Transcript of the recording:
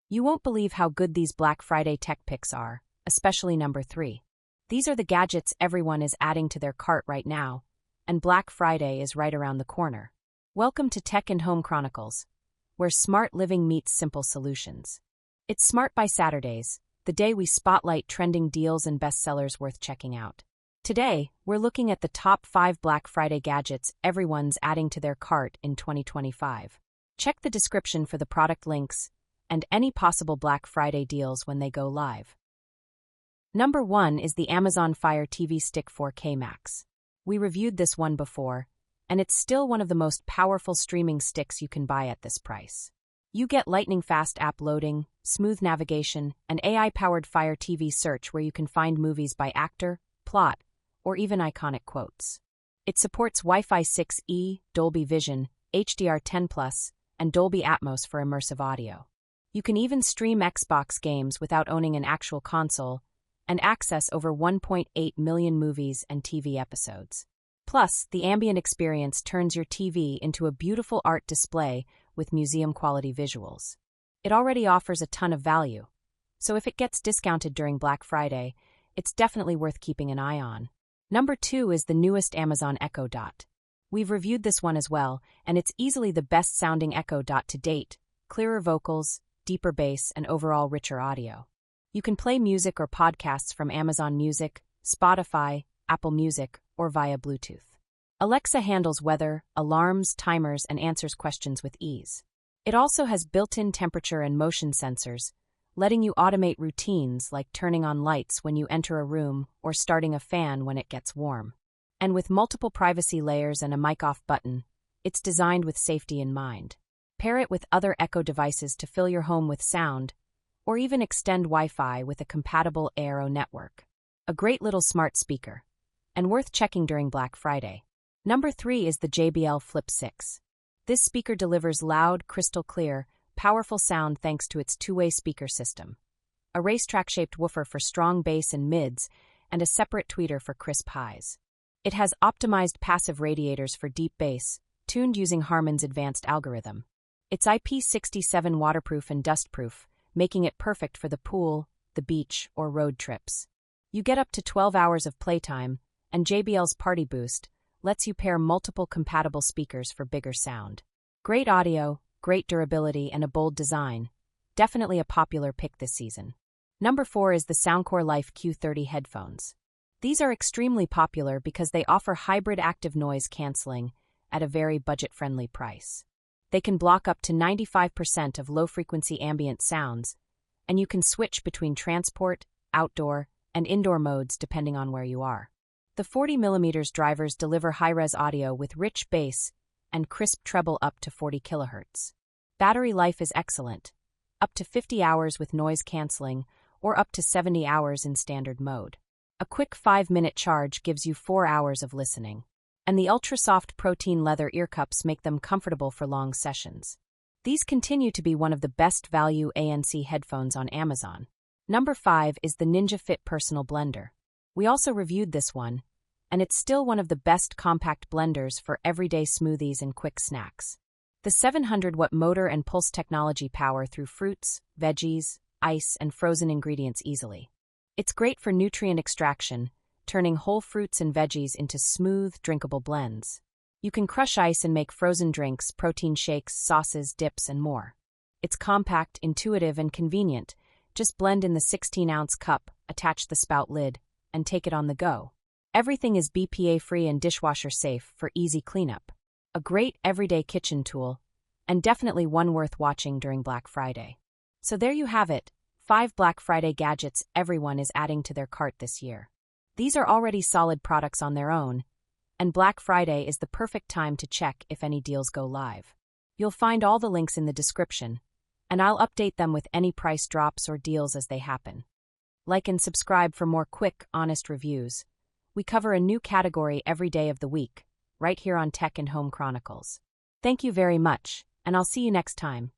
You won't believe how good these Black Friday tech picks are, especially number 3. These are the gadgets everyone is adding to their cart right now, and Black Friday is right around the corner. Welcome to Tech and Home Chronicles, where smart living meets simple solutions. It's Smart by Saturdays, the day we spotlight trending deals and bestsellers worth checking out. Today, we're looking at the top 5 Black Friday gadgets everyone's adding to their cart in 2025. Check the description for the product links and any possible Black Friday deals when they go live. Number 1 is the Amazon Fire TV Stick 4K Max. We reviewed this one before, and it's still one of the most powerful streaming sticks you can buy at this price. You get lightning-fast app loading, smooth navigation, and AI-powered Fire TV search where you can find movies by actor, plot, or even iconic quotes. It supports Wi-Fi 6E, Dolby Vision, HDR10+, and Dolby Atmos for immersive audio. You can even stream Xbox games without owning an actual console and access over 1.8 million movies and TV episodes. Plus, the ambient experience turns your TV into a beautiful art display with museum-quality visuals. It already offers a ton of value, so if it gets discounted during Black Friday, it's definitely worth keeping an eye on. Number 2 is the newest Amazon Echo Dot. We've reviewed this one as well, and it's easily the best-sounding Echo Dot to date: clearer vocals, deeper bass, and overall richer audio. You can play music or podcasts from Amazon Music, Spotify, Apple Music, or via Bluetooth. Alexa handles weather, alarms, timers, and answers questions with ease. It also has built-in temperature and motion sensors, letting you automate routines like turning on lights when you enter a room or starting a fan when it gets warm. And with multiple privacy layers and a mic-off button, it's designed with safety in mind. Pair it with other Echo devices to fill your home with sound, or even extend Wi-Fi with a compatible Aero network. A great little smart speaker, and worth checking during Black Friday. Number 3 is the JBL Flip 6. This speaker delivers loud, crystal clear, powerful sound thanks to its two-way speaker system. A racetrack-shaped woofer for strong bass and mids, and a separate tweeter for crisp highs. It has optimized passive radiators for deep bass, tuned using Harman's advanced algorithm. It's IP67 waterproof and dustproof, making it perfect for the pool, the beach, or road trips. You get up to 12 hours of playtime, and JBL's Party Boost lets you pair multiple compatible speakers for bigger sound. Great audio, great durability, and a bold design. Definitely a popular pick this season. Number 4 is the Soundcore Life Q30 headphones. These are extremely popular because they offer hybrid active noise canceling at a very budget-friendly price. They can block up to 95% of low-frequency ambient sounds, and you can switch between transport, outdoor, and indoor modes depending on where you are. The 40mm drivers deliver high-res audio with rich bass and crisp treble up to 40 kHz. Battery life is excellent, up to 50 hours with noise canceling or up to 70 hours in standard mode. A quick 5-minute charge gives you 4 hours of listening, and the ultra-soft protein leather ear cups make them comfortable for long sessions. These continue to be one of the best value ANC headphones on Amazon. Number 5 is the Ninja Fit Personal Blender. We also reviewed this one, and it's still one of the best compact blenders for everyday smoothies and quick snacks. The 700-watt motor and pulse technology power through fruits, veggies, ice, and frozen ingredients easily. It's great for nutrient extraction, turning whole fruits and veggies into smooth, drinkable blends. You can crush ice and make frozen drinks, protein shakes, sauces, dips, and more. It's compact, intuitive, and convenient. Just blend in the 16-ounce cup, attach the spout lid, and take it on the go. Everything is BPA-free and dishwasher-safe for easy cleanup. A great everyday kitchen tool, and definitely one worth watching during Black Friday. So there you have it, 5 Black Friday gadgets everyone is adding to their cart this year. These are already solid products on their own, and Black Friday is the perfect time to check if any deals go live. You'll find all the links in the description, and I'll update them with any price drops or deals as they happen. Like and subscribe for more quick, honest reviews. We cover a new category every day of the week, right here on Tech and Home Chronicles. Thank you very much, and I'll see you next time.